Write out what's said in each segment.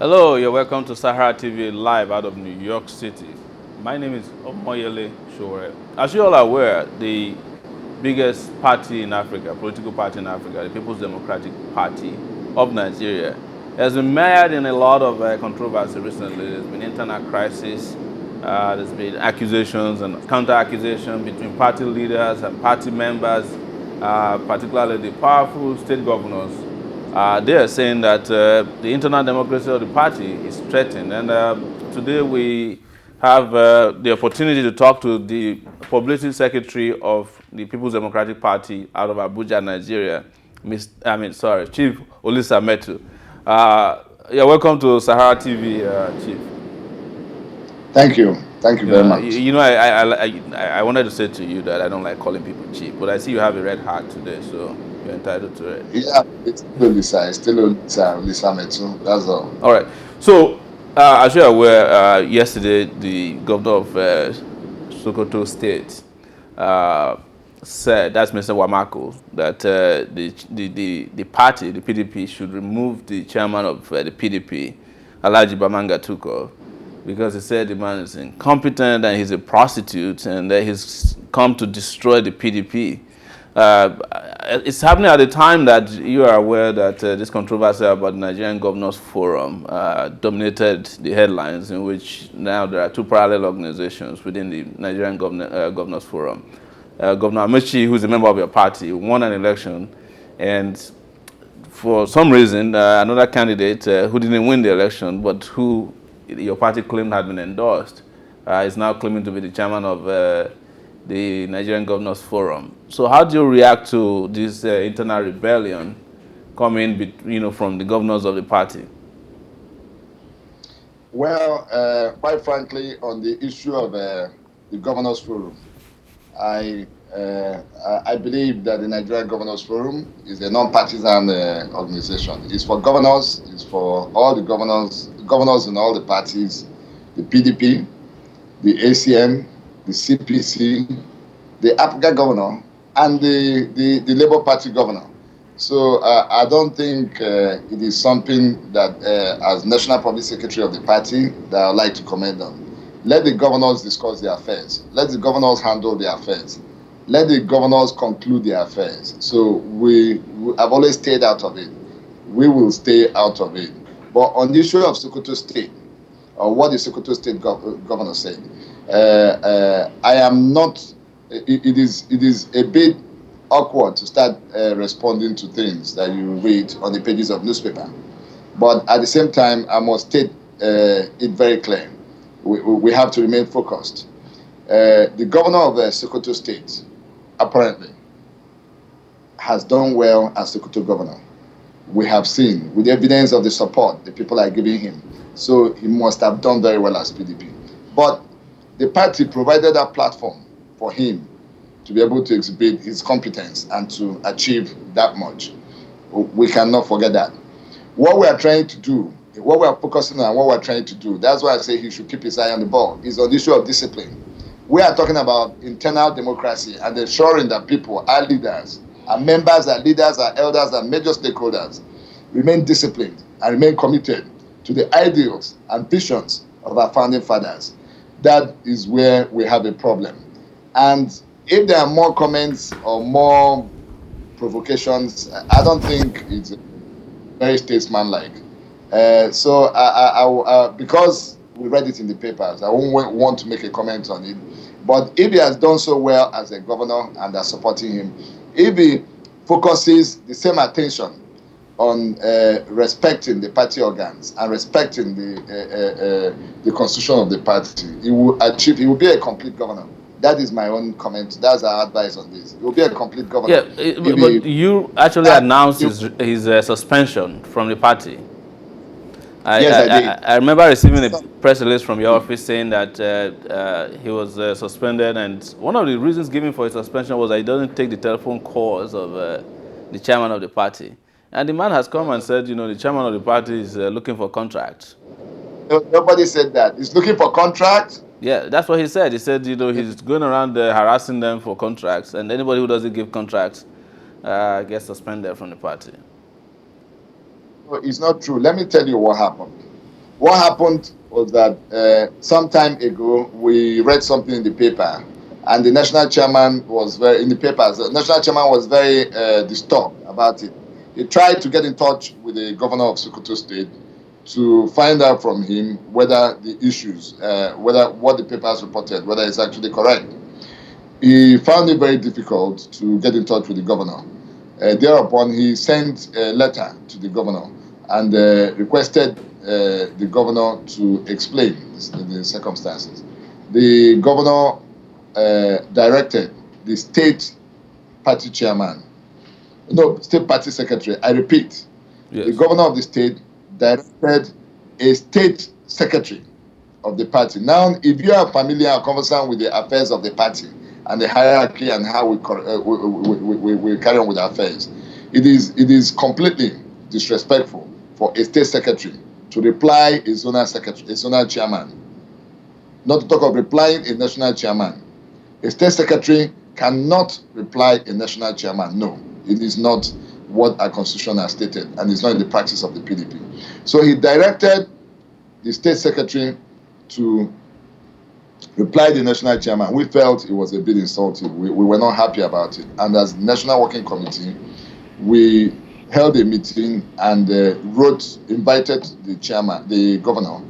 Hello, you're welcome to SaharaTV live out of New York City. My name is Omoyele Shore. As you all are aware, the biggest party in Africa, political party in Africa, the People's Democratic Party of Nigeria, has been mired in a lot of controversy recently. There's been internal crisis, there's been accusations and counter-accusations between party leaders and party members, particularly the powerful state governors. They are saying that the internal democracy of the party is threatened. And today we have the opportunity to talk to the publicity secretary of the People's Democratic Party out of Abuja, Nigeria, Chief Olisa Metuh. Yeah, welcome to Sahara TV, Chief. Thank you. Thank you very much. I wanted to say to you that I don't like calling people chief, but I see you have a red hat today, so you're entitled to it. Yeah, it's still Olisa. It's still Olisa Metuh. That's all. All right. So, as you're aware, yesterday the governor of Sokoto State said, that's Mr. Wamako, that the party, the PDP, should remove the chairman of the PDP, Alhaji Bamanga Tuko, because he said the man is incompetent and he's a prostitute and that he's come to destroy the PDP. It's happening at a time that you are aware that this controversy about the Nigerian Governors Forum dominated the headlines, in which now there are two parallel organizations within the Nigerian Governors Forum. Governor Amechi, who's a member of your party, won an election, and for some reason, another candidate who didn't win the election, but who your party claimed had been endorsed, is now claiming to be the chairman of the Nigerian Governors Forum. So how do you react to this internal rebellion coming, from the governors of the party? Well, quite frankly, on the issue of the Governors Forum, I believe that the Nigerian Governors Forum is a non-partisan organization. It's for governors. It's for all the governors in all the parties, the PDP, the ACM, the CPC, the Africa governor, and the Labour Party governor. So I don't think it is something that, as National Public Secretary of the party, that I'd like to comment on. Let the governors discuss their affairs. Let the governors handle their affairs. Let the governors conclude their affairs. So I've always stayed out of it. We will stay out of it. But on the issue of Sokoto State, or what the Sokoto State governor said, I am not. It is a bit awkward to start responding to things that you read on the pages of newspaper. But at the same time, I must state it very clear. We have to remain focused. The governor of Sokoto State apparently has done well as Sokoto governor. We have seen with evidence of the support the people are giving him. So he must have done very well as PDP. But the party provided a platform for him to be able to exhibit his competence and to achieve that much. We cannot forget that. What we are trying to do, what we are focusing on, what we are trying to do, that's why I say he should keep his eye on the ball, is on the issue of discipline. We are talking about internal democracy and ensuring that people, our leaders, our members, our leaders, our elders, our major stakeholders remain disciplined and remain committed to the ideals and visions of our founding fathers. That is where we have a problem. And if there are more comments or more provocations, I don't think it's very statesmanlike. So because we read it in the papers, I won't want to make a comment on it. But if he has done so well as a governor and are supporting him, if he focuses the same attention on respecting the party organs and respecting the constitution of the party, he will be a complete governor. That is my own comment. That's our advice on this. He will be a complete governor. Yeah, but you actually announced his suspension from the party. Yes, I did. I remember receiving a press release from your office saying that he was suspended, and one of the reasons given for his suspension was that he doesn't take the telephone calls of the chairman of the party. And the man has come and said, the chairman of the party is looking for contracts. Nobody said that. He's looking for contracts. Yeah, that's what he said. He said, he's going around harassing them for contracts, and anybody who doesn't give contracts gets suspended from the party. No, it's not true. Let me tell you what happened. What happened was that some time ago we read something in the paper, and the national chairman was very in the papers. The national chairman was very disturbed about it. He tried to get in touch with the governor of Sokoto State to find out from him whether the issues, whether what the papers reported, whether it's actually correct. He found it very difficult to get in touch with the governor. Thereupon, he sent a letter to the governor and requested the governor to explain the circumstances. The governor directed the state party chairman, no, state party secretary, I repeat, Yes. the governor of the state directed a state secretary of the party. Now, if you are familiar or conversant with the affairs of the party and the hierarchy and how we carry on with our affairs, it is completely disrespectful for a state secretary to reply a zonal secretary, a zonal chairman. Not to talk of replying a national chairman. A state secretary cannot reply a national chairman. No, it is not what our constitution has stated, and it's not in the practice of the PDP. So he directed the state secretary to reply the national chairman. We felt it was a bit insulting. We were not happy about it. And as National Working Committee, we held a meeting and invited the chairman, the governor.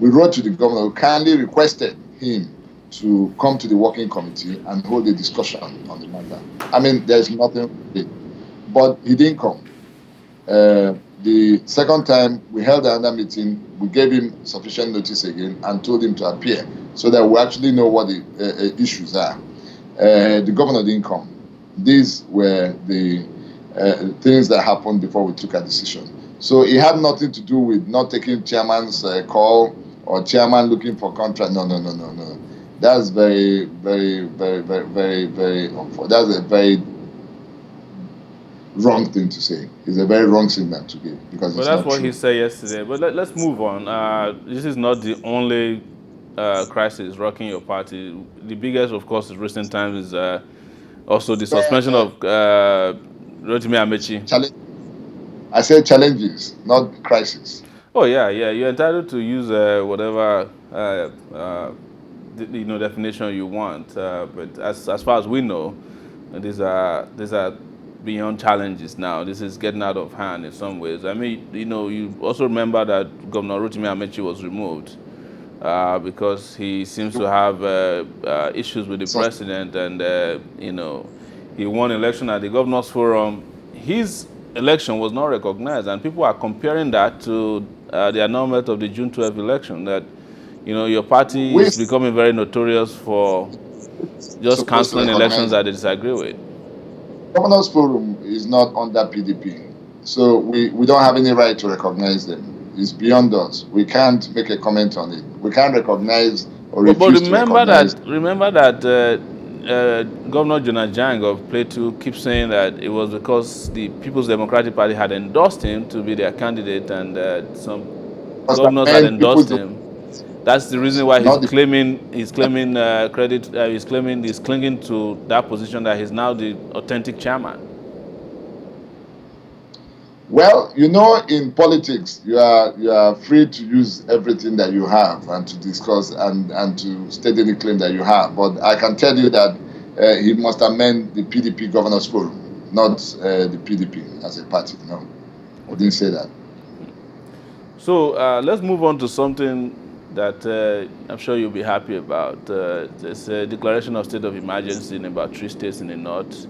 We wrote to the governor, we kindly requested him to come to the working committee and hold a discussion on the matter. I mean, there's nothing, but he didn't come. The second time we held another meeting, we gave him sufficient notice again and told him to appear so that we actually know what the issues are. The governor didn't come. These were the things that happened before we took a decision. So it had nothing to do with not taking chairman's call or chairman looking for contract. No. That's very, very, very, very, very, very, that's a very wrong thing to say. It's a very wrong signal to give because Well, it's that's not what true. he said yesterday. But let's move on. This is not the only crisis rocking your party. The biggest, of course, in recent times is also the suspension of Rotimi Amechi. I said challenges, not crisis. Oh yeah. You're entitled to use whatever definition you want. But as far as we know, these are beyond challenges now. This is getting out of hand in some ways. I mean, you also remember that Governor Rotimi Amechi was removed because he seems to have issues with the president, and he won election at the Governors Forum. His election was not recognized, and people are comparing that to the annulment of the June 12 election. That your party is becoming very notorious for just canceling elections that they disagree with. Governors Forum is not under PDP, so we don't have any right to recognize them. It's beyond us. We can't make a comment on it. We can't recognize or refuse to recognize. Remember that Governor Jonah Jang of Plateau keeps saying that it was because the People's Democratic Party had endorsed him to be their candidate, and some governors had endorsed him. That's the reason why he's claiming credit. He's clinging to that position that he's now the authentic chairman. Well, in politics, you are free to use everything that you have and to discuss and to state any claim that you have. But I can tell you that he must amend the PDP Governors Forum, not the PDP as a party. No, I didn't say that. So let's move on to something that I'm sure you'll be happy about. There's a declaration of state of emergency in about 3 states in the north.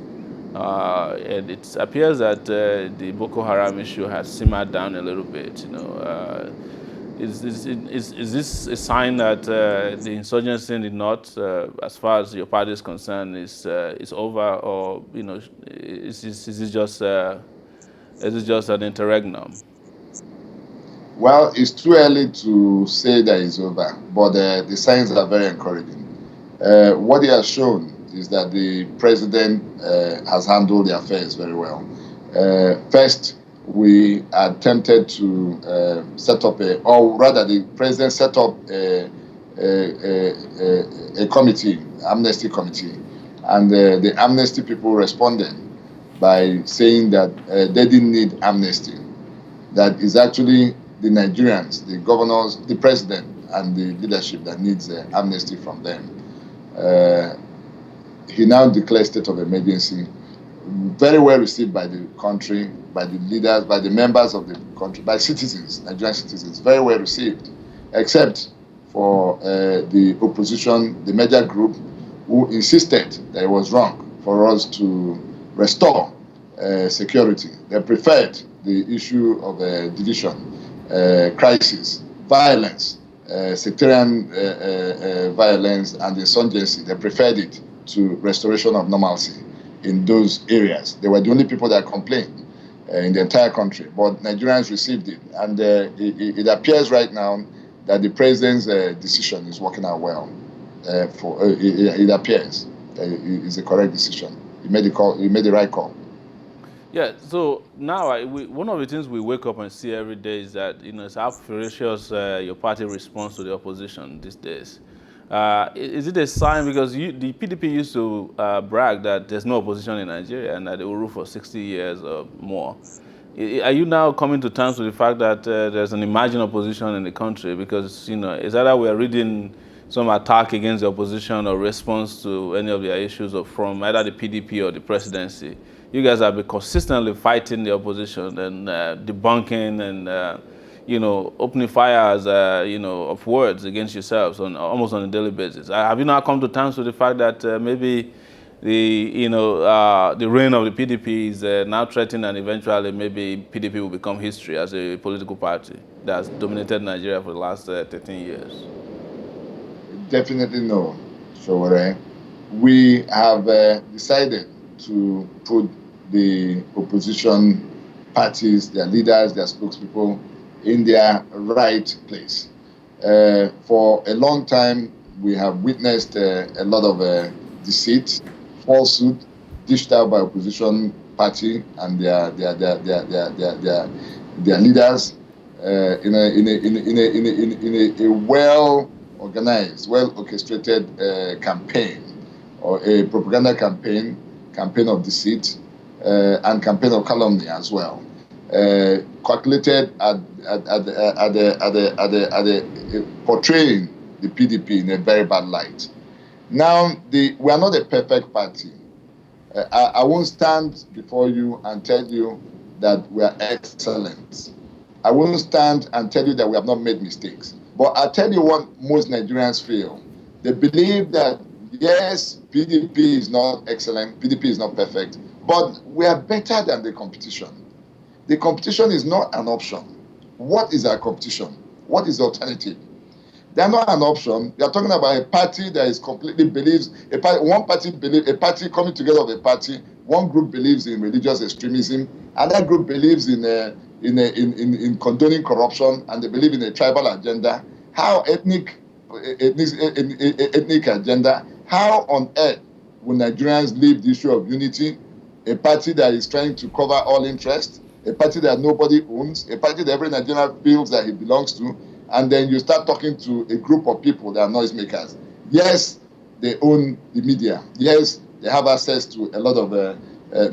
And it appears that the Boko Haram issue has simmered down a little bit. Is this a sign that the insurgency in the north, as far as your party is concerned, is over, or is it just an interregnum? Well, it's too early to say that it's over, but the signs are very encouraging. What he has shown is that the president has handled the affairs very well. First, we attempted to set up or rather, the president set up a committee, amnesty committee, and the amnesty people responded by saying that they didn't need amnesty. That is actually the Nigerians, the governors, the president, and the leadership that needs amnesty from them. He now declared state of emergency, very well received by the country, by the leaders, by the members of the country, by citizens, Nigerian citizens, very well received, except for the opposition, the media group, who insisted that it was wrong for us to restore security. They preferred the issue of division, crisis, violence, sectarian violence, and insurgency. They preferred it to restoration of normalcy in those areas. They were the only people that complained in the entire country, but Nigerians received it. And it appears right now that the president's decision is working out well. It appears it's a correct decision. He made the call. He made the right call. Yeah, so now one of the things we wake up and see every day is that, it's how ferocious your party responds to the opposition these days. Is it a sign, because the PDP used to brag that there's no opposition in Nigeria and that they will rule for 60 years or more. Are you now coming to terms with the fact that there's an imagined opposition in the country? Because, it's either we're reading some attack against the opposition or response to any of their issues from either the PDP or the presidency. You guys have been consistently fighting the opposition and debunking and, opening fires, of words against yourselves almost on a daily basis. Have you now come to terms with the fact that maybe the reign of the PDP is now threatened, and eventually maybe PDP will become history as a political party that's dominated Nigeria for the last 13 years? Definitely no, Showore. We have decided to put the opposition parties, their leaders, their spokespeople in their right place. For a long time, we have witnessed a lot of deceit, falsehood dished out by opposition party and their leaders in a well organized, well orchestrated campaign, or a propaganda campaign of deceit, and campaign of calumny as well, calculated at portraying the PDP in a very bad light. Now, we are not a perfect party. I won't stand before you and tell you that we are excellent. I won't stand and tell you that we have not made mistakes. But I'll tell you what most Nigerians feel. They believe that, yes, PDP is not excellent, PDP is not perfect, but we are better than the competition. The competition is not an option. What is our competition? What is the alternative? They are not an option. They are talking about a party that is completely believes, a party coming together of a party. One group believes in religious extremism, another group believes in condoning corruption, and they believe in a tribal agenda. How ethnic agenda? How on earth will Nigerians leave the issue of unity? A party that is trying to cover all interests, a party that nobody owns, a party that every Nigerian feels that he belongs to, and then you start talking to a group of people that are noisemakers. Yes, they own the media. Yes, they have access to a lot of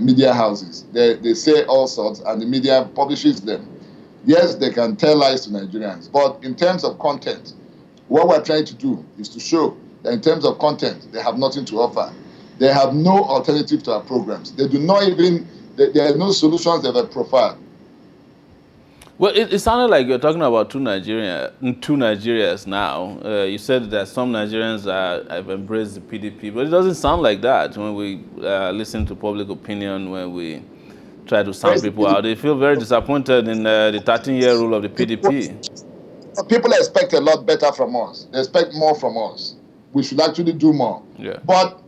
media houses. They say all sorts, and the media publishes them. Yes, they can tell lies to Nigerians. But in terms of content, what we're trying to do is to show that in terms of content, they have nothing to offer. They have no alternative to our programs. They do not even, there are no solutions they have profiled. Well, it sounded like you're talking about two Nigerias now. You said that some Nigerians have embraced the PDP, but it doesn't sound like that when we listen to public opinion, when we try to sound people out. They feel very disappointed in the 13-year rule of the PDP. People expect a lot better from us. They expect more from us. We should actually do more. Yeah. But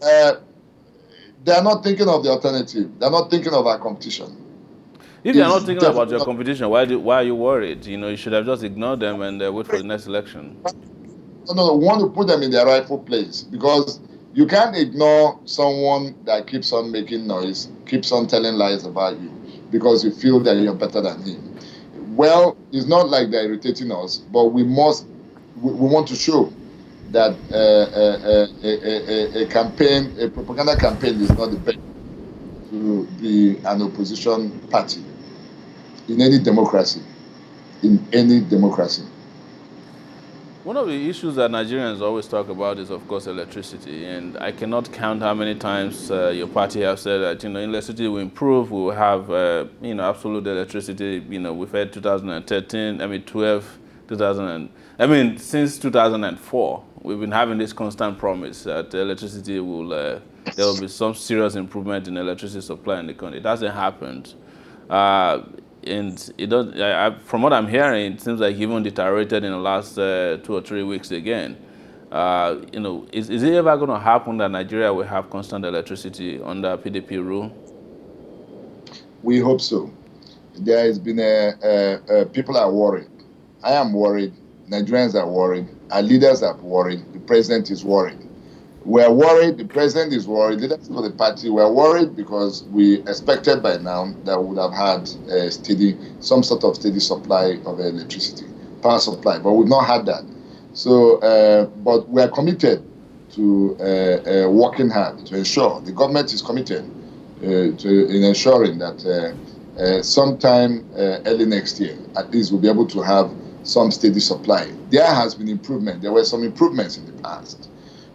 they are not thinking of the alternative. They're not thinking of our competition. If you're not thinking about your competition, why are you worried? You should have just ignored them and wait for the next election. No, we want to put them in their rightful place, because you can't ignore someone that keeps on making noise, keeps on telling lies about you, because you feel that you're better than him. Well, it's not like they're irritating us, but we want to show that a propaganda campaign is not the best to be an opposition party in any democracy. in any democracy. One of the issues that Nigerians always talk about is, of course, electricity. And I cannot count how many times your party have said that, electricity will improve, we will have, absolute electricity. We've had 2013, 12, 2000, since 2004, we've been having this constant promise that electricity will, there will be some serious improvement in electricity supply in the country. It hasn't happened. And it does. From what I'm hearing, it seems like even deteriorated in the last 2 or 3 weeks again. Is it ever going to happen that Nigeria will have constant electricity under PDP rule? We hope so. There has been people are worried. I am worried. Nigerians are worried. Our leaders are worried. The president is worried. We're worried. The president is worried. Leaders of the party were worried because we expected by now that we would have had some sort of steady supply of electricity, power supply, but we've not had that. So, but we are committed to working hard to ensure the government is committed in ensuring that sometime early next year, at least we'll be able to have some steady supply. There has been improvement. There were some improvements in the past.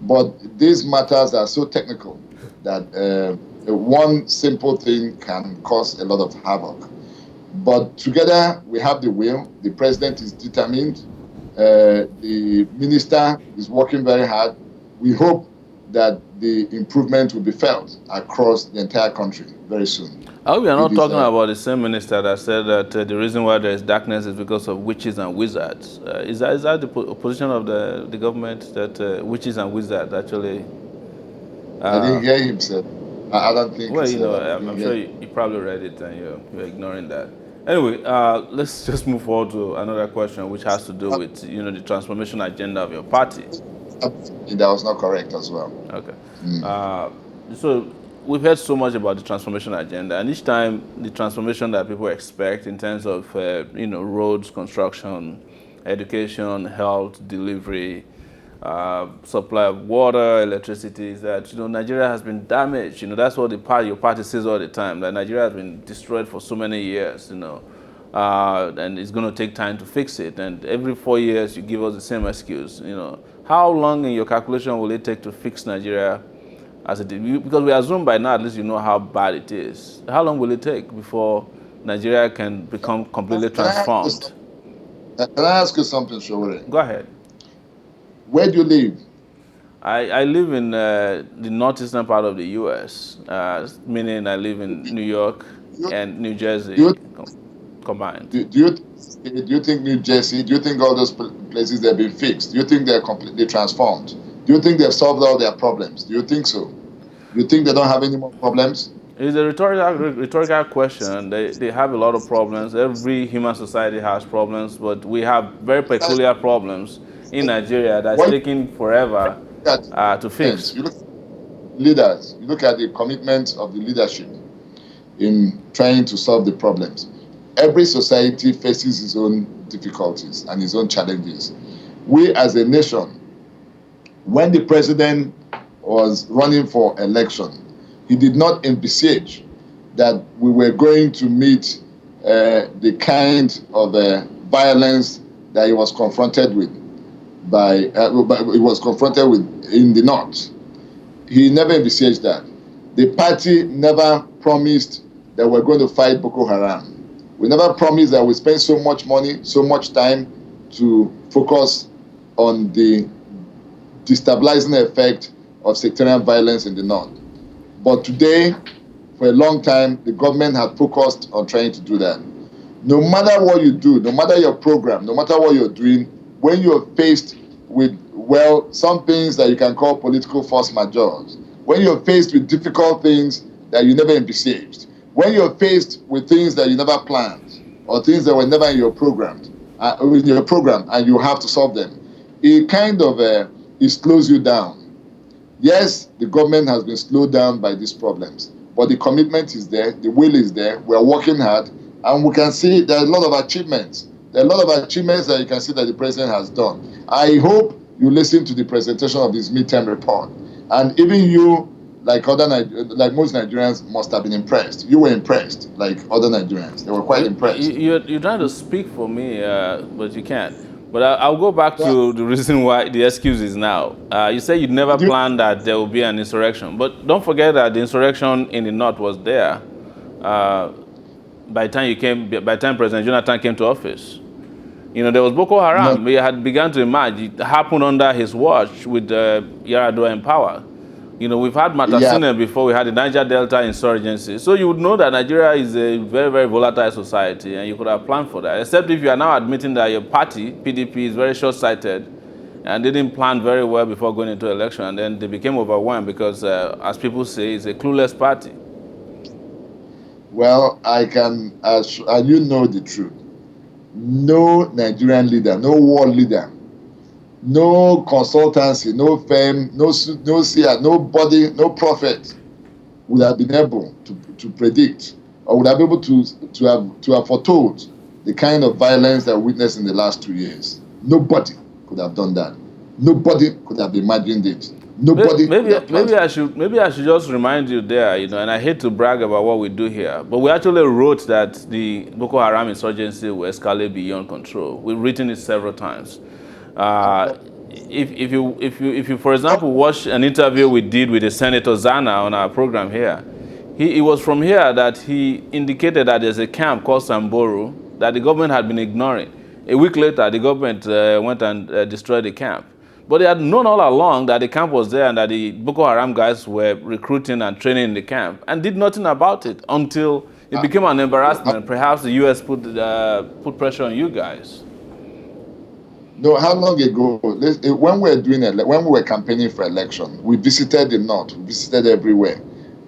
But these matters are so technical that one simple thing can cause a lot of havoc. But together, we have the will. The president is determined. The minister is working very hard. We hope that the improvement will be felt across the entire country very soon. I hope you're not talking about the same minister that said that the reason why there is darkness is because of witches and wizards. Is that the position of the government, that witches and wizards actually? I didn't hear him say. I don't think. Well, I'm sure you probably read it and you're ignoring that. Anyway, let's just move forward to another question, which has to do with the transformation agenda of your party. That was not correct as well. Okay. So we've heard so much about the transformation agenda, and each time the transformation that people expect in terms of roads, construction, education, health, delivery, supply of water, electricity, is that Nigeria has been damaged. That's what your party says all the time, that Nigeria has been destroyed for so many years. And it's going to take time to fix it. And every 4 years you give us the same excuse. How long in your calculation will it take to fix Nigeria? Because we assume by now at least you know how bad it is. How long will it take before Nigeria can become completely transformed? Can I ask you something, Showore? Go ahead. Where do you live? I live in the northeastern part of the U.S., meaning I live in New York and New Jersey combined. Do you think New Jersey, do you think all those places have been fixed? Do you think they're completely transformed? Do you think they've solved all their problems? Do you think so? Do you think they don't have any more problems? It's a rhetorical question. They have a lot of problems. Every human society has problems, but we have very peculiar problems in Nigeria that's taking forever to fix. You look at leaders, you look at the commitment of the leadership in trying to solve the problems. Every society faces its own difficulties and its own challenges. We as a nation, when the president was running for election, he did not envisage that we were going to meet the kind of violence that he was confronted with in the north. He never envisaged that. The party never promised that we're going to fight Boko Haram. We never promised that we spend so much money, so much time to focus on the destabilizing effect of sectarian violence in the north. But today, for a long time, the government has focused on trying to do that. No matter what you do, no matter your program, no matter what you're doing, when you're faced with, some things that you can call political force majeures, when you're faced with difficult things that you never envisaged, when you're faced with things that you never planned, or things that were never in your program, and you have to solve them, it kind of it slows you down. Yes, the government has been slowed down by these problems, but the commitment is there, the will is there, we're working hard, and we can see there are a lot of achievements. There are a lot of achievements that you can see that the president has done. I hope you listen to the presentation of this midterm report. And even you, like like most Nigerians must have been impressed. You were impressed, like other Nigerians. They were quite impressed. You're trying to speak for me, but you can't. But I'll go back Well, to the reason why the excuse is now. You say you'd never did you, planned that there will be an insurrection, but don't forget that the insurrection in the north was there uh, by the time President Jonathan came to office. You know, there was Boko no, Haram. It had begun to emerge. It happened under his watch with Yaradua in power. You know, we've had yeah. Matasine before, we had the Niger Delta insurgency. So you would know that Nigeria is a very, very volatile society, and you could have planned for that. Except if you are now admitting that your party, PDP, is very short-sighted and didn't plan very well before going into election, and then they became overwhelmed because, as people say, it's a clueless party. Well, I can, and you know the truth. No Nigerian leader, no world leader, no consultancy, no firm, no seer, nobody, no prophet would have been able to predict or would have been able to have foretold the kind of violence that we witnessed in the last 2 years. Nobody could have done that. Nobody could have imagined it. Nobody could have planned. Maybe I should just remind you there, you know, and I hate to brag about what we do here, but we actually wrote that the Boko Haram insurgency will escalate beyond control. We've written it several times. If you, for example, watch an interview we did with the Senator Zana on our program here, it was from here that he indicated that there's a camp called Samburu that the government had been ignoring. A week later, the government went and destroyed the camp. But they had known all along that the camp was there and that the Boko Haram guys were recruiting and training in the camp and did nothing about it until it became an embarrassment. Perhaps the U.S. put pressure on you guys. No, how long ago? When we were campaigning for election, we visited the north, we visited everywhere.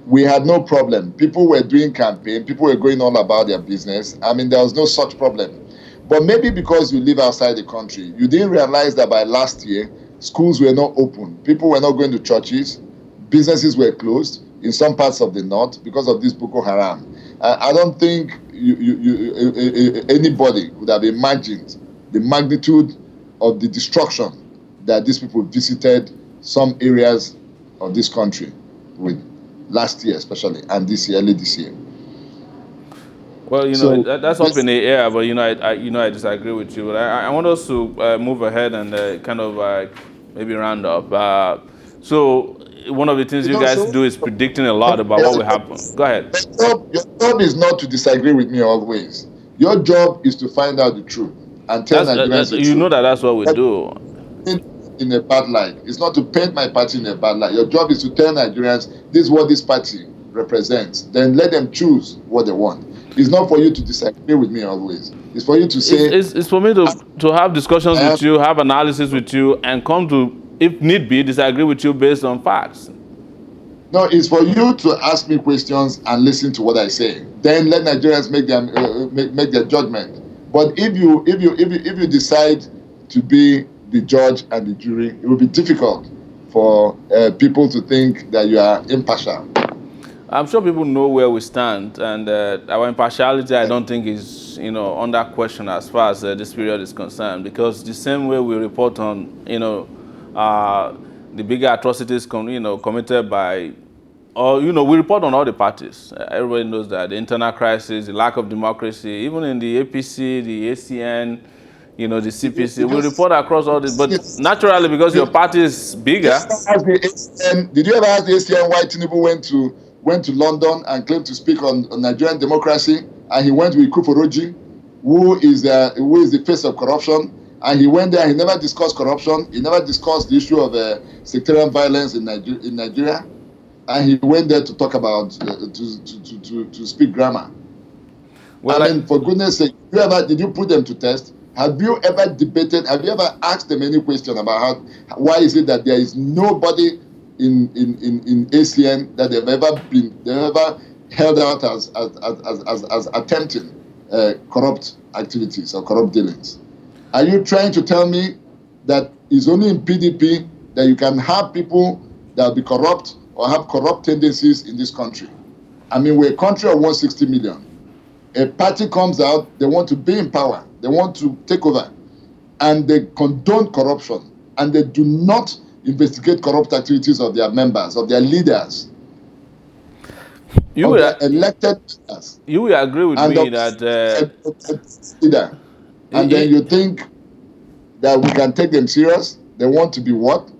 We had no problem. People were doing campaign, people were going all about their business. I mean, there was no such problem. But maybe because you live outside the country, you didn't realize that by last year, schools were not open. People were not going to churches. Businesses were closed in some parts of the north because of this Boko Haram. I don't think anybody would have imagined the magnitude of the destruction that these people visited some areas of this country with last year especially, and early this year. Well, you know, that's up in the air, but you know, I disagree with you. But I want us to move ahead and kind of maybe round up. So one of the things you guys do is predicting a lot about what will happen. Go ahead. Your job is not to disagree with me always. Your job is to find out the truth and tell Nigerians the truth. You know that's what we do. In a bad light. It's not to paint my party in a bad light. Your job is to tell Nigerians this is what this party represents. Then let them choose what they want. It's not for you to disagree with me always. It's for you to say... It's for me to have discussions with you, have analysis with you, and come to, if need be, disagree with you based on facts. No, it's for you to ask me questions and listen to what I say. Then let Nigerians make their judgment. But if you decide to be the judge and the jury, it will be difficult for people to think that you are impartial. I'm sure people know where we stand, and our impartiality, I don't think, is under question as far as this period is concerned. Because the same way we report on the bigger atrocities committed by, or we report on all the parties. Everybody knows that the internal crisis, the lack of democracy, even in the APC, the ACN, the CPC, we report across all this. But naturally, because your party is bigger. Did you ever ask the ACN why Tinubu went to London and claimed to speak on Nigerian democracy, and he went with Kuforoji, who is the face of corruption, and he went there. He never discussed corruption. He never discussed the issue of sectarian violence in Nigeria, and he went there to talk about to speak grammar. Well, I mean, for goodness' sake, did you put them to test? Have you ever debated? Have you ever asked them any question about why is it that there is nobody in ACN that they've ever held out as attempting corrupt activities or corrupt dealings? Are you trying to tell me that it's only in PDP that you can have people that will be corrupt or have corrupt tendencies in this country? I mean, we're a country of 160 million. A party comes out, they want to be in power, they want to take over, and they condone corruption, and they do not investigate corrupt activities of their members, of their leaders. You of their will, elected leaders you will agree with and me of that a leader. And then it, you think that we can take them serious? They want to be what?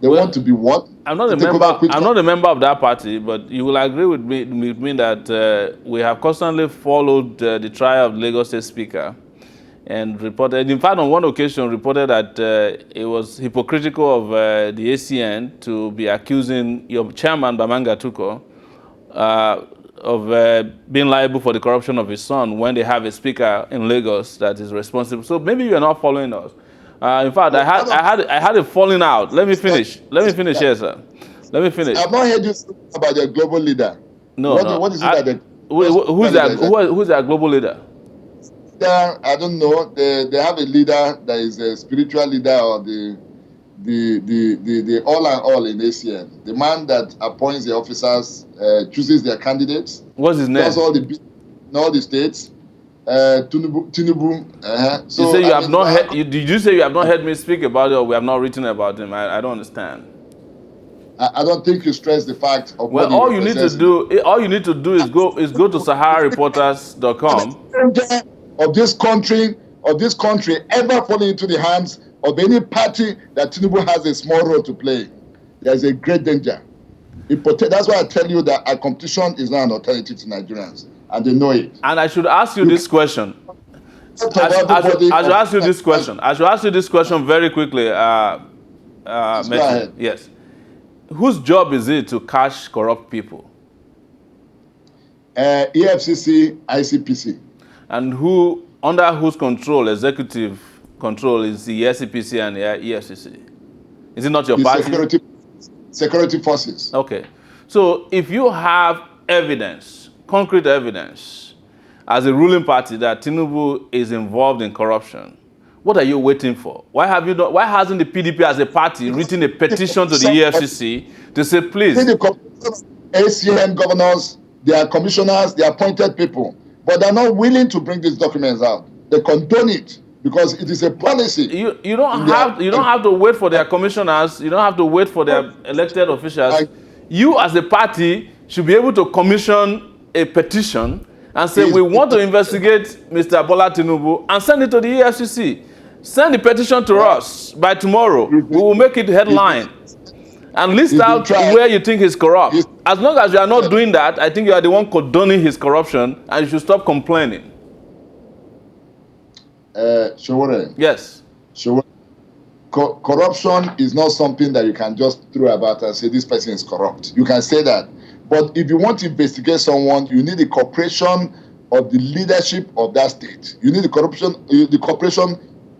They want well, to be what? I'm not To a take over member. quick. I'm not a member of that party, but you will agree with me that we have constantly followed the trial of the Lagos State Speaker, and reported. In fact, on one occasion, reported that it was hypocritical of the ACN to be accusing your chairman Bamanga Tuko of being liable for the corruption of his son when they have a speaker in Lagos that is responsible. So maybe you are not following us. In fact, I had a falling out. Let me finish. Let me finish here, sir. Let me finish. I've not heard you speak about the global leader. No, no. What is it that the Who's their global leader? I don't know. They have a leader that is a spiritual leader or the all and all in ACN. The man that appoints the officers, chooses their candidates. What's his name? Does all the states. Tinubu. So, you say you have not heard. Did you say you have not heard me speak about it, or we have not written about him? I don't understand. I don't think you stress the fact of well, what all you need to do is go to SaharaReporters.com. Of this country ever falling into the hands of any party that Tinubu has a small role to play. There's a great danger. That's why I tell you that our competition is not an alternative to Nigerians, and they know it. And I should ask you this question. I should ask you this question. I should ask you this question very quickly, Metuh. Yes. Whose job is it to catch corrupt people? EFCC, ICPC. And under whose control, executive control, is the SCPC and the EFCC? Is it not your party? Security forces. Okay. So if you have evidence, concrete evidence, as a ruling party that Tinubu is involved in corruption, what are you waiting for? Why hasn't the PDP as a party written a petition to the EFCC to say, please? The ACN governors, they are commissioners, they are appointed people, but they're not willing to bring these documents out. They condone it because it is a policy. You don't have to wait for their commissioners. You don't have to wait for their elected officials. You as a party should be able to commission a petition and say, we want to investigate Mr. Bola Tinubu, and send it to the EFCC. Send the petition to us by tomorrow. We will make it headline. And list out where you think he's corrupt. As long as you are not doing that, I think you are the one condoning his corruption, and you should stop complaining. Showore. Yes. Showore. Corruption is not something that you can just throw about and say this person is corrupt. You can say that. But if you want to investigate someone, you need the cooperation of the leadership of that state. You need the cooperation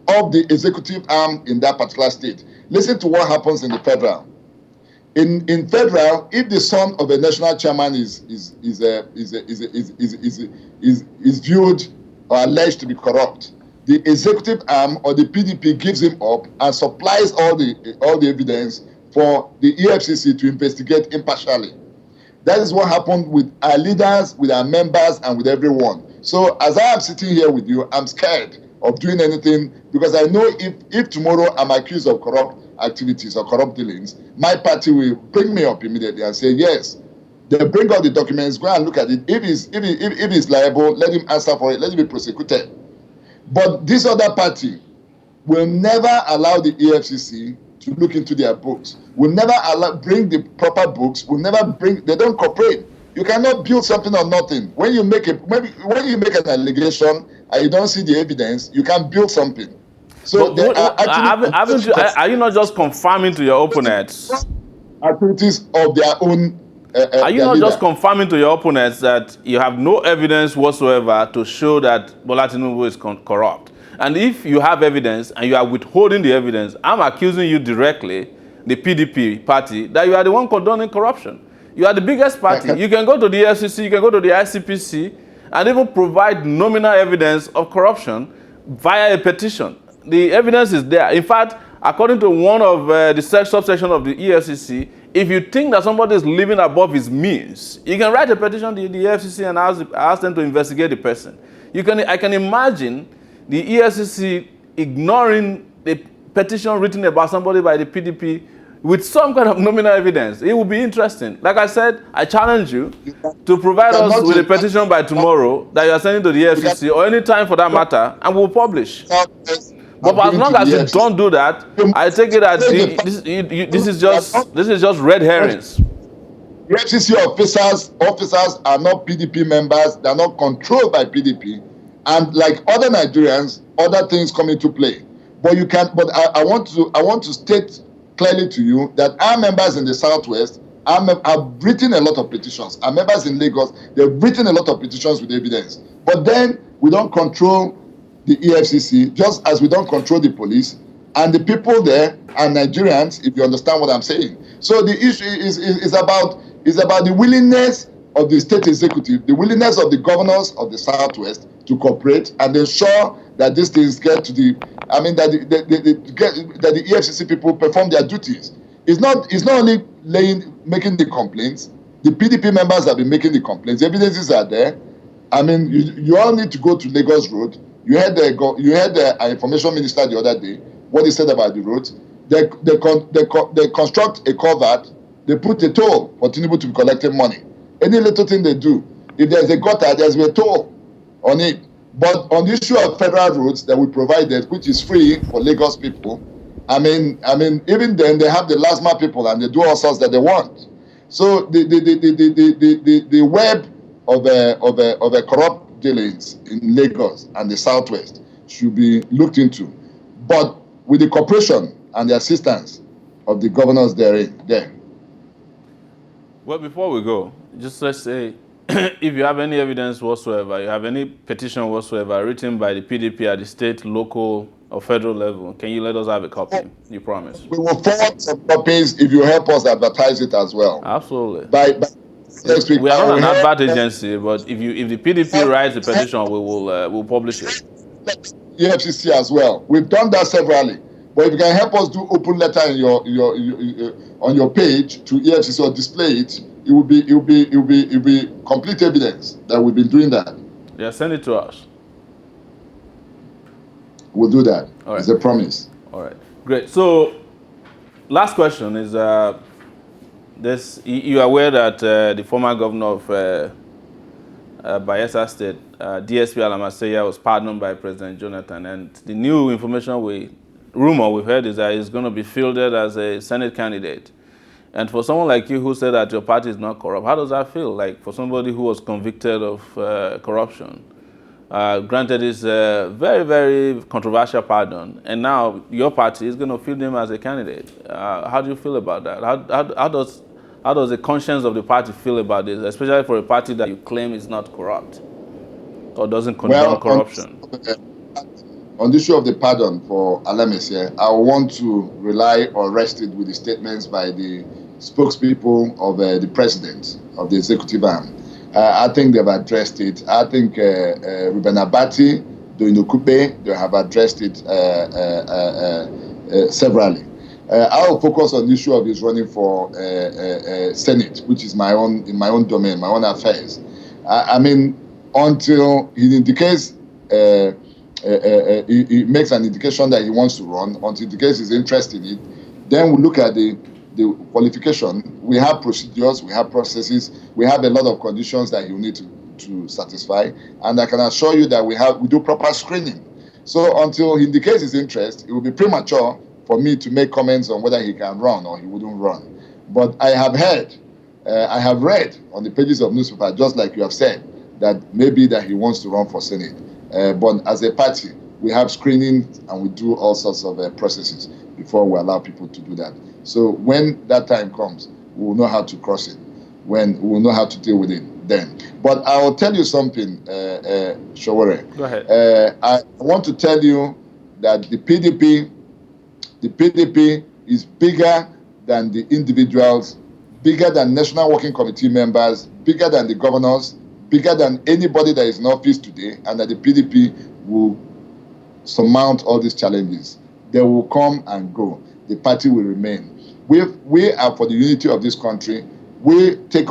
of the executive arm in that particular state. Listen to what happens in the federal. In federal, if the son of a national chairman is viewed or alleged to be corrupt, the executive arm or the PDP gives him up and supplies all the evidence for the EFCC to investigate impartially. That is what happened with our leaders, with our members, and with everyone. So as I am sitting here with you, I'm scared of doing anything because I know if tomorrow I'm accused of corrupt activities or corrupt dealings, my party will bring me up immediately and say, yes, they bring out the documents, go and look at it. If he's liable, let him answer for it, let him be prosecuted. But this other party will never allow the EFCC to look into their books, will never bring the proper books, they don't cooperate. You cannot build something on nothing. When you make an allegation and you don't see the evidence, you can build something. So are you not just confirming to your opponents activities of their own? Are you not just confirming to your opponents that you have no evidence whatsoever to show that Bola Tinubu is corrupt? And if you have evidence and you are withholding the evidence, I'm accusing you directly, the PDP party, that you are the one condoning corruption. You are the biggest party. You can go to the FCC, you can go to the ICPC, and even provide nominal evidence of corruption via a petition. The evidence is there. In fact, according to one of the subsection of the EFCC, if you think that somebody is living above his means, you can write a petition to the EFCC and ask them to investigate the person. I can imagine the EFCC ignoring the petition written about somebody by the PDP with some kind of nominal evidence. It will be interesting. Like I said, I challenge you to provide You us cannot with a invite- petition by tomorrow that you are sending to the EFCC or any time for that matter, and we'll publish. But as agreeing long to as the you EFCC. don't do that, You I must take it that take the this is just red herrings. The FCC officers are not PDP members. They are not controlled by PDP, and like other Nigerians, other things come into play. But you can. But I want to state clearly to you that our members in the Southwest have written a lot of petitions. Our members in Lagos, they've written a lot of petitions with evidence. But then we don't control the EFCC, just as we don't control the police. And the people there are Nigerians, if you understand what I'm saying. So the issue is about the willingness of the state executive, the willingness of the governors of the Southwest to cooperate and ensure that these things get to that the EFCC people perform their duties. It's not only making the complaints. The PDP members have been making the complaints. The evidences are there. I mean, you all need to go to Lagos Road. You heard the information minister the other day, what he said about the roads. They construct a culvert, they put a toll for Tinubu to be collecting money. Any little thing they do, if there's a gutter, there's a toll on it. But on the issue of federal roads that we provided, which is free for Lagos people, I mean, even then they have the LASMA people and they do all sorts that they want. So the web of a corrupt dealings in Lagos and the Southwest should be looked into, but with the cooperation and the assistance of the governors there. Well, before we go, just let's say, if you have any evidence whatsoever, you have any petition whatsoever written by the PDP at the state, local, or federal level, can you let us have a copy? You promise. We will forward some copies if you help us advertise it as well. Absolutely. By next week, We are not an advert agency, but if the PDP writes a petition, we'll publish it. EFCC as well. We've done that severally. But if you can help us do open letter on your page to EFCC or display it, it will be complete evidence that we've been doing that. Yeah, send it to us. We'll do that. All right. It's a promise. All right, great. So, last question is: you are aware that the former governor of Bayelsa State, DSP Alamaseya, was pardoned by President Jonathan, and the new information rumor we've heard is that he's going to be fielded as a Senate candidate. And for someone like you who said that your party is not corrupt, how does that feel? Like for somebody who was convicted of corruption, granted it's a very, very controversial pardon, and now your party is going to field him as a candidate. How do you feel about that? How does the conscience of the party feel about this, especially for a party that you claim is not corrupt or doesn't condone corruption? On the issue of the pardon for Alamese, I want to rely or rest it with the statements by the spokespeople of the president of the executive arm. I think they've addressed it. I think Ruben Abati, Doinokupe, they have addressed it severally. I will focus on the issue of his running for Senate, which is in my own domain, my own affairs. I mean, until he indicates. He makes an indication that he wants to run, until he indicates his interest in it, then we look at the qualification. We have procedures, we have processes, we have a lot of conditions that you need to satisfy, and I can assure you that we do proper screening. So until he indicates his interest, it will be premature for me to make comments on whether he can run or he wouldn't run. But I have read on the pages of newspaper, just like you have said, that maybe that he wants to run for Senate. But as a party, we have screening and we do all sorts of processes before we allow people to do that. So when that time comes, we will know how to cross it. We will know how to deal with it then. But I will tell you something, Showore. Go ahead. I want to tell you that the PDP is bigger than the individuals, bigger than National Working Committee members, bigger than the governors, bigger than anybody that is in office today, and that the PDP will surmount all these challenges. They will come and go. The party will remain. We are for the unity of this country. We take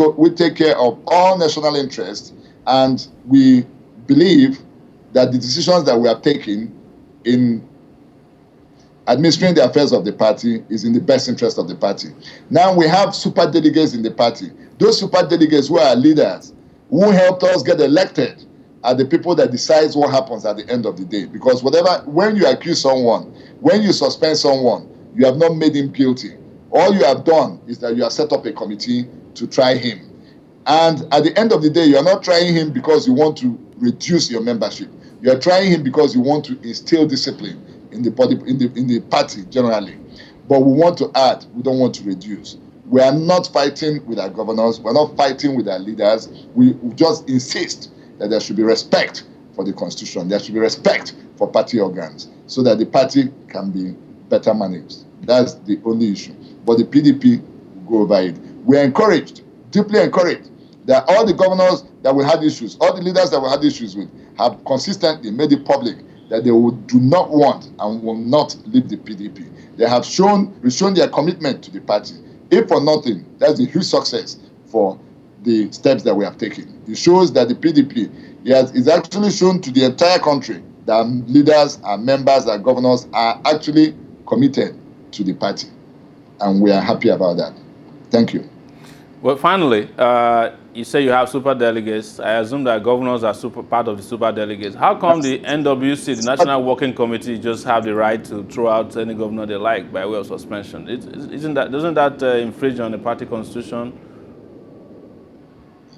care of all national interests, and we believe that the decisions that we have taken in administering the affairs of the party is in the best interest of the party. Now we have super delegates in the party. Those super delegates who are leaders, who helped us get elected, are the people that decides what happens at the end of the day. Because when you accuse someone, when you suspend someone, you have not made him guilty. All you have done is that you have set up a committee to try him. And at the end of the day, you are not trying him because you want to reduce your membership. You are trying him because you want to instill discipline in the party generally. But we want to add, we don't want to reduce. We are not fighting with our governors, we're not fighting with our leaders. We just insist that there should be respect for the constitution, there should be respect for party organs, so that the party can be better managed. That's the only issue. But the PDP will go over it. We're encouraged, deeply encouraged, that all the governors that we had issues, all the leaders that we had issues with, have consistently made it public that they do not want and will not leave the PDP. They have shown their commitment to the party. If for nothing, that's a huge success for the steps that we have taken. It shows that the PDP is actually shown to the entire country that leaders, our members, our governors are actually committed to the party. And we are happy about that. Thank you. Well, finally, you say you have super delegates. I assume that governors are part of the super delegates. How come the NWC, the National Working Committee, just have the right to throw out any governor they like by way of suspension? Doesn't that infringe on the party constitution?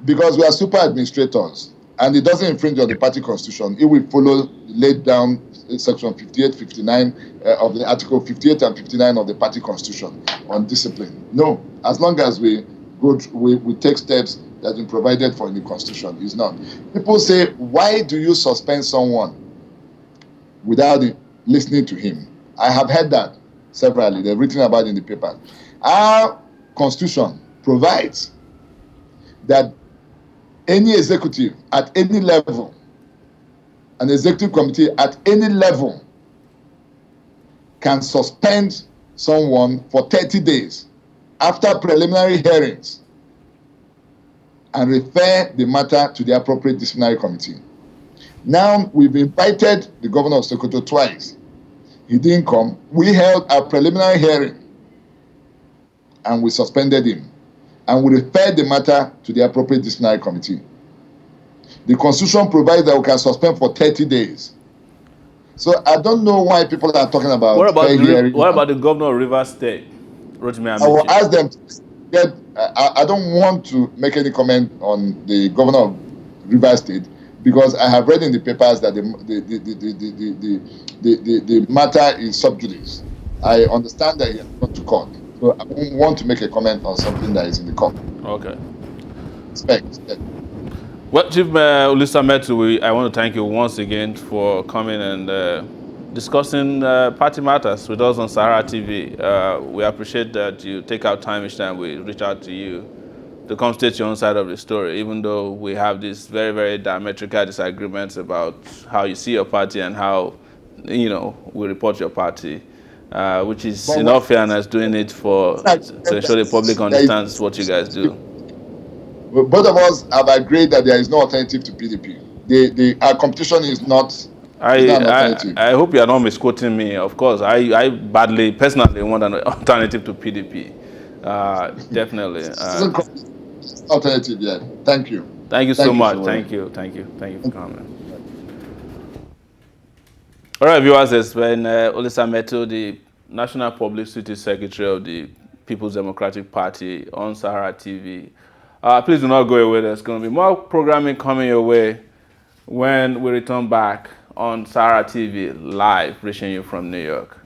Because we are super administrators, and it doesn't infringe on the party constitution. It will follow laid down section 58, 59 of the article 58 and 59 of the party constitution on discipline. No, as long as we take steps that have been provided for in the constitution. It's not. People say, why do you suspend someone without listening to him? I have heard that severally. They've written about it in the paper. Our constitution provides that any executive at any level, an executive committee at any level, can suspend someone for 30 days after preliminary hearings and refer the matter to the appropriate disciplinary committee. Now, we've invited the governor of Sokoto twice. He didn't come. We held a preliminary hearing and we suspended him. And we referred the matter to the appropriate disciplinary committee. The constitution provides that we can suspend for 30 days. So I don't know why people are talking about What about the governor of Rivers State, Olisa Metuh? I will ask them to get. I don't want to make any comment on the governor of Rivers State because I have read in the papers that the matter is sub judice. I understand that he has gone to court. So I don't want to make a comment on something that is in the court. Okay. Respect. Well, Chief Olisa Metuh, I want to thank you once again for coming and discussing party matters with us on SaharaTV. We appreciate that you take out time each time we reach out to you to come state your own side of the story, even though we have these very, very diametrical disagreements about how you see your party and how, we report your party. Which is, in all fairness, doing it to ensure the public understands what you guys do. Both of us have agreed that there is no alternative to PDP. Our competition is not. I hope you are not misquoting me. Of course, I personally want an alternative to PDP. Definitely. Alternative, yeah. Thank you. Thank you so much. Thank you for coming. All right, viewers, it's been Olisa Metuh, the National Publicity Secretary of the People's Democratic Party on SaharaTV. Please do not go away. There's going to be more programming coming your way when we return back on SaharaTV live, reaching you from New York.